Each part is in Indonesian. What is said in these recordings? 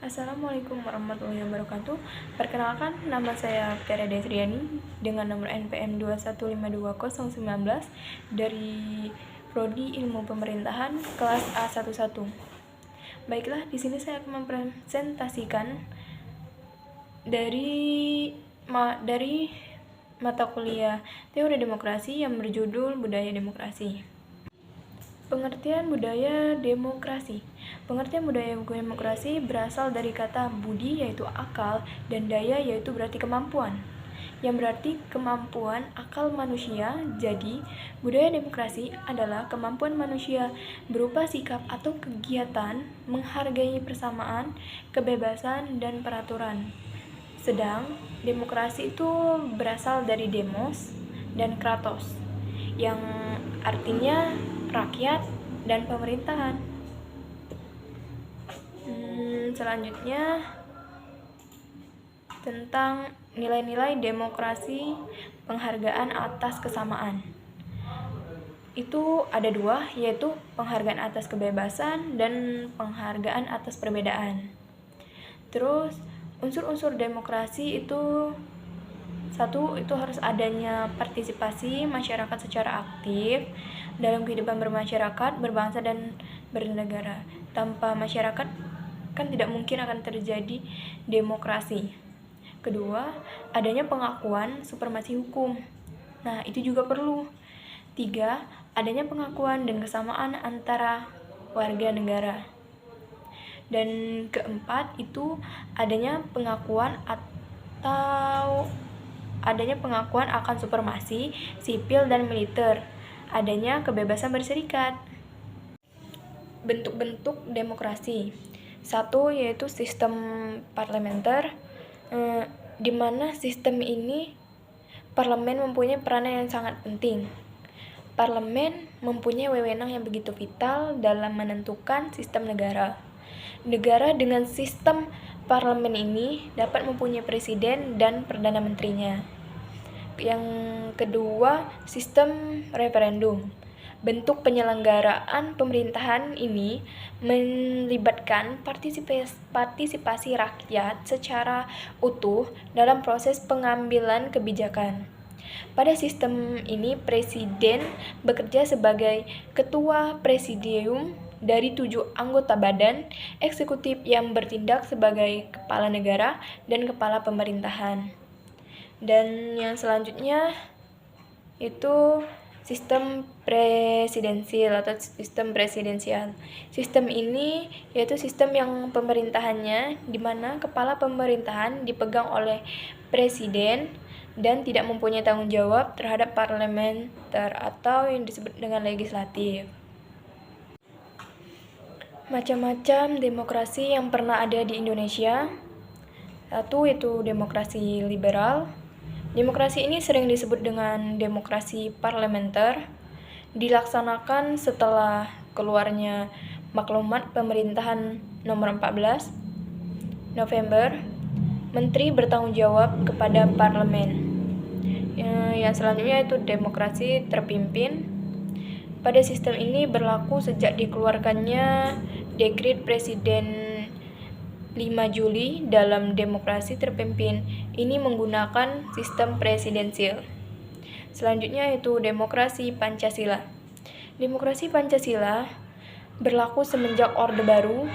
Assalamualaikum warahmatullahi wabarakatuh. Perkenalkan, nama saya Vera Desriani dengan nomor NPM 2152019 dari Prodi Ilmu Pemerintahan kelas A11. Baiklah, di sini saya akan mempresentasikan dari mata kuliah Teori Demokrasi yang berjudul Budaya Demokrasi. Pengertian budaya demokrasi. Pengertian budaya demokrasi berasal dari kata budi yaitu akal dan daya yaitu berarti kemampuan. Yang berarti kemampuan akal manusia. Jadi, budaya demokrasi adalah kemampuan manusia berupa sikap atau kegiatan menghargai persamaan, kebebasan, dan peraturan. Sedang demokrasi itu berasal dari demos dan kratos, yang artinya rakyat dan pemerintahan. Selanjutnya tentang nilai-nilai demokrasi, penghargaan atas kesamaan. Itu ada dua, yaitu penghargaan atas kebebasan dan penghargaan atas perbedaan. Terus unsur-unsur demokrasi itu satu, itu harus adanya partisipasi masyarakat secara aktif dalam kehidupan bermasyarakat, berbangsa, dan bernegara. Tanpa masyarakat kan tidak mungkin akan terjadi demokrasi. Kedua, adanya pengakuan supremasi hukum. Nah, itu juga perlu. Tiga, adanya pengakuan dan kesamaan antara warga negara. Dan keempat, itu adanya pengakuan akan supremasi sipil dan militer, adanya kebebasan berserikat. Bentuk-bentuk demokrasi. Satu, yaitu sistem parlementer, di mana sistem ini parlemen mempunyai peranan yang sangat penting. Parlemen mempunyai wewenang yang begitu vital dalam menentukan sistem negara. Negara dengan sistem parlemen ini dapat mempunyai presiden dan perdana menterinya. Yang kedua, sistem referendum. Bentuk penyelenggaraan pemerintahan ini melibatkan partisipasi rakyat secara utuh dalam proses pengambilan kebijakan. Pada sistem ini, presiden bekerja sebagai ketua presidium dari 7 anggota badan eksekutif yang bertindak sebagai kepala negara dan kepala pemerintahan. Dan yang selanjutnya itu sistem presidensial atau sistem presidensial. Sistem ini yaitu sistem yang pemerintahannya di mana kepala pemerintahan dipegang oleh presiden dan tidak mempunyai tanggung jawab terhadap parlementer atau yang disebut dengan legislatif. Macam-macam demokrasi yang pernah ada di Indonesia. Satu, itu demokrasi liberal. Demokrasi ini sering disebut dengan demokrasi parlementer, dilaksanakan setelah keluarnya Maklumat Pemerintahan Nomor 14 November. Menteri bertanggung jawab kepada parlemen. Yang selanjutnya itu demokrasi terpimpin. Pada sistem ini berlaku sejak dikeluarkannya Dekret Presiden 5 Juli dalam demokrasi terpimpin. Ini menggunakan sistem presidensial. Selanjutnya itu demokrasi Pancasila. Demokrasi Pancasila berlaku semenjak Orde Baru.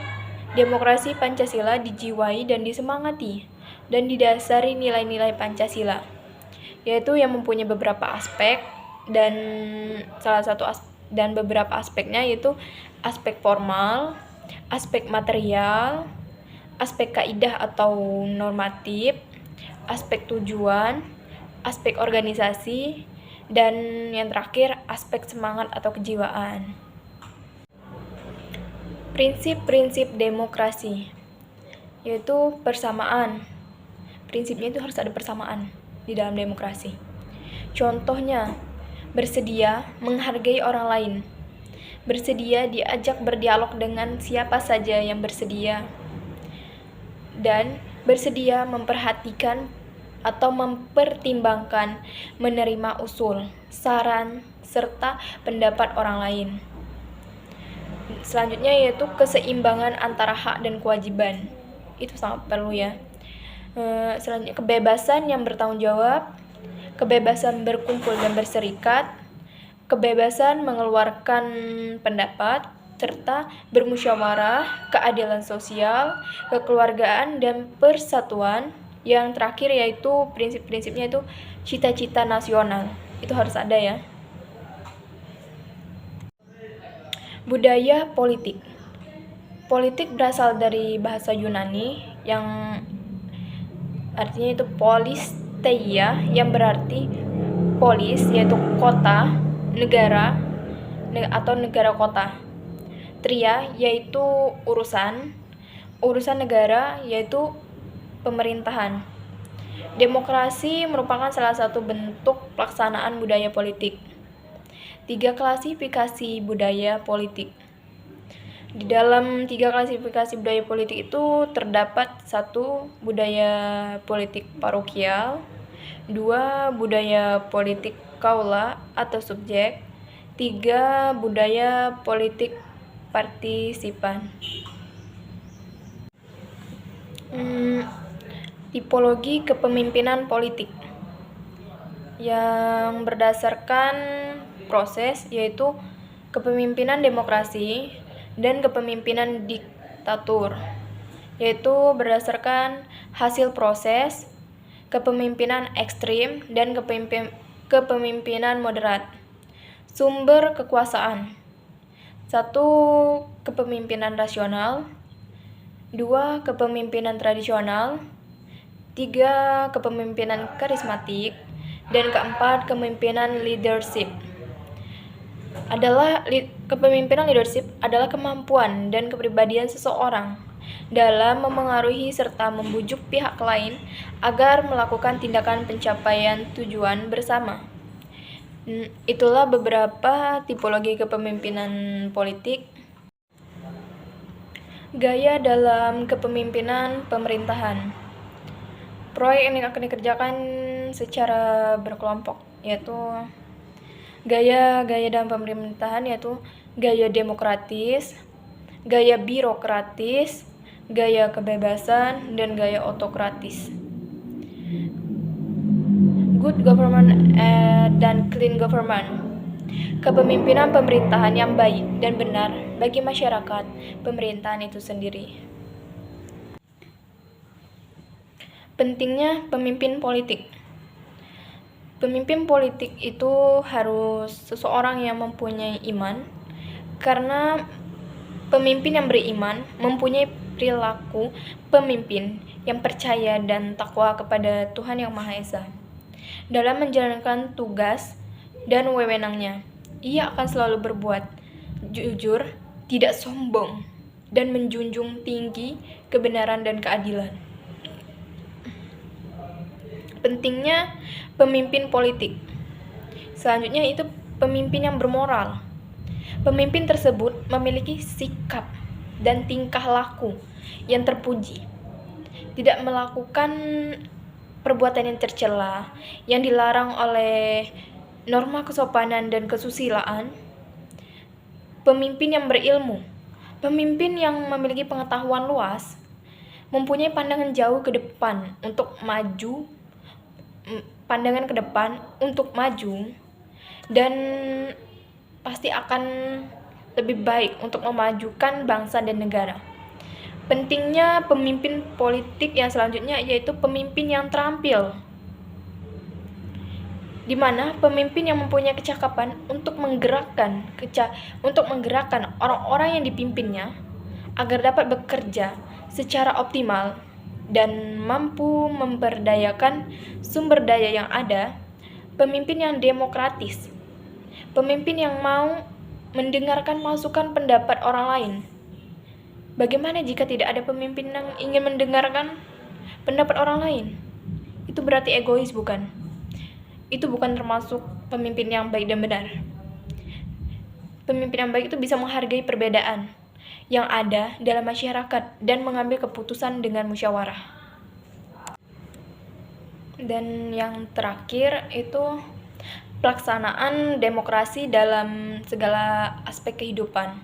Demokrasi Pancasila dijiwai dan disemangati dan didasari nilai-nilai Pancasila, yaitu yang mempunyai beberapa aspek dan beberapa aspeknya yaitu aspek formal, aspek material, aspek kaidah atau normatif, aspek tujuan, aspek organisasi, dan yang terakhir aspek semangat atau kejiwaan. Prinsip-prinsip demokrasi yaitu persamaan. Prinsipnya itu harus ada persamaan di dalam demokrasi. Contohnya, bersedia menghargai orang lain, bersedia diajak berdialog dengan siapa saja yang bersedia, dan bersedia memperhatikan atau mempertimbangkan, menerima usul, saran, serta pendapat orang lain. Selanjutnya yaitu keseimbangan antara hak dan kewajiban. itu sangat perlu ya. Selanjutnya kebebasan yang bertanggung jawab, kebebasan berkumpul dan berserikat, kebebasan mengeluarkan pendapat, serta bermusyawarah, keadilan sosial, kekeluargaan, dan persatuan. Yang terakhir yaitu prinsip-prinsipnya itu cita-cita nasional. Itu harus ada ya. Budaya politik. Politik berasal dari bahasa Yunani yang artinya itu polisteia, yang berarti polis yaitu kota, negara atau negara kota. Tria yaitu urusan negara yaitu pemerintahan. Demokrasi merupakan salah satu bentuk pelaksanaan budaya politik. 3 klasifikasi budaya politik. Di dalam 3 klasifikasi budaya politik itu terdapat 1 budaya politik parokial, 2 budaya politik kaula atau subjek, 3 budaya politik partisipan. Tipologi kepemimpinan politik yang berdasarkan proses yaitu kepemimpinan demokrasi dan kepemimpinan diktatur, yaitu berdasarkan hasil proses, kepemimpinan ekstrim, dan kepemimpinan moderat. Sumber kekuasaan: 1. Kepemimpinan rasional, 2. Kepemimpinan tradisional, 3. Kepemimpinan karismatik, dan keempat, kepemimpinan leadership. Kepemimpinan leadership adalah kemampuan dan kepribadian seseorang dalam memengaruhi serta membujuk pihak lain agar melakukan tindakan pencapaian tujuan bersama. Itulah beberapa tipologi kepemimpinan politik. Gaya dalam kepemimpinan pemerintahan. Proyek yang akan dikerjakan secara berkelompok, yaitu gaya dalam pemerintahan yaitu gaya demokratis, gaya birokratis, gaya kebebasan, dan gaya otokratis. Good government dan clean government. Kepemimpinan pemerintahan yang baik dan benar bagi masyarakat pemerintahan itu sendiri. Pentingnya pemimpin politik. Pemimpin politik itu harus seseorang yang mempunyai iman, karena pemimpin yang beriman mempunyai perilaku pemimpin yang percaya dan takwa kepada Tuhan Yang Maha Esa. Dalam menjalankan tugas dan wewenangnya, ia akan selalu berbuat jujur, tidak sombong, dan menjunjung tinggi kebenaran dan keadilan. Pentingnya pemimpin politik. Selanjutnya itu pemimpin yang bermoral. Pemimpin tersebut memiliki sikap dan tingkah laku yang terpuji, tidak melakukan perbuatan yang tercela, yang dilarang oleh norma kesopanan dan kesusilaan. Pemimpin yang berilmu. Pemimpin yang memiliki pengetahuan luas, mempunyai pandangan jauh ke depan untuk maju, dan pasti akan lebih baik untuk memajukan bangsa dan negara. Pentingnya pemimpin politik yang selanjutnya yaitu pemimpin yang terampil, di mana pemimpin yang mempunyai kecakapan untuk menggerakkan orang-orang yang dipimpinnya agar dapat bekerja secara optimal dan mampu memberdayakan sumber daya yang ada. Pemimpin yang demokratis, pemimpin yang mau mendengarkan masukan pendapat orang lain. Bagaimana jika tidak ada pemimpin yang ingin mendengarkan pendapat orang lain? Itu berarti egois, bukan? Itu bukan termasuk pemimpin yang baik dan benar. Pemimpin yang baik itu bisa menghargai perbedaan yang ada dalam masyarakat dan mengambil keputusan dengan musyawarah. Dan yang terakhir itu pelaksanaan demokrasi dalam segala aspek kehidupan.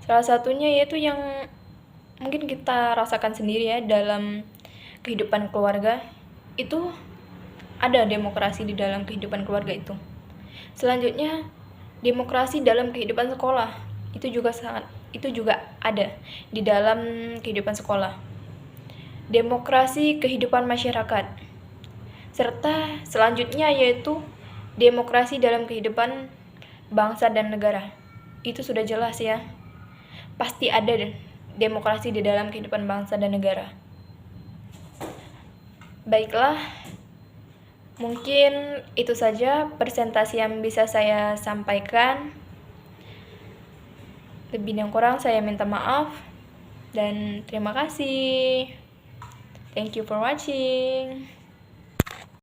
Salah satunya yaitu yang mungkin kita rasakan sendiri ya, dalam kehidupan keluarga itu ada demokrasi di dalam kehidupan keluarga itu. Selanjutnya, demokrasi dalam kehidupan sekolah itu juga ada di dalam kehidupan sekolah. Demokrasi kehidupan masyarakat. Serta selanjutnya yaitu demokrasi dalam kehidupan bangsa dan negara. Itu sudah jelas ya. Pasti ada demokrasi di dalam kehidupan bangsa dan negara. Baiklah, mungkin itu saja presentasi yang bisa saya sampaikan. Lebih dan kurang saya minta maaf dan terima kasih. Thank you for watching.